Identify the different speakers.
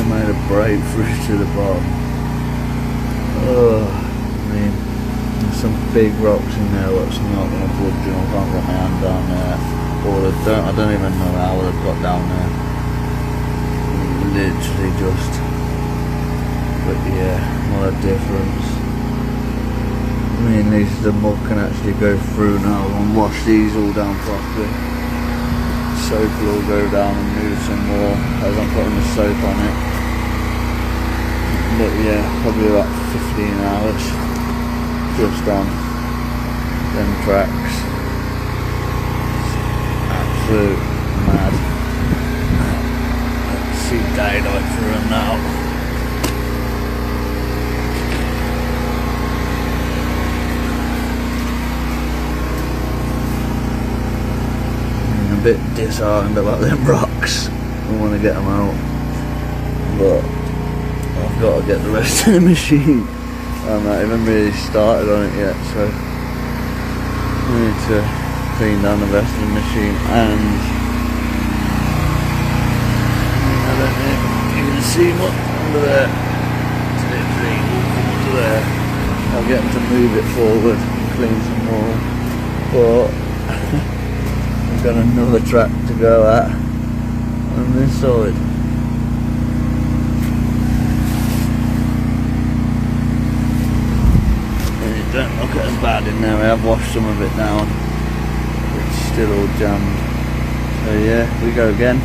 Speaker 1: made a breakthrough to the bottom. Oh, I mean, there's some big rocks in there that's not going to budge, and I can't get my hand down there. Or I don't even know how they've got down there. Literally just. But yeah, what a difference. I mean, the mud can actually go through now and wash these all down properly. Soap will go down and move some more as I'm putting the soap on it. But yeah, probably about 15 hours just on them tracks. Absolute mad. Let's see daylight through them now. I'm a bit disheartened about them rocks. I want to get them out, but I've got to get the rest of the machine. I'm not even really started on it yet, so I need to clean down the rest of the machine. And I don't know if you can see much under there. It's literally all under there. I'll get them to move it forward and clean some more, but I've got another track to go at on this side. Don't look as bad in there. I have washed some of it down. It's still all jammed. So yeah, we go again.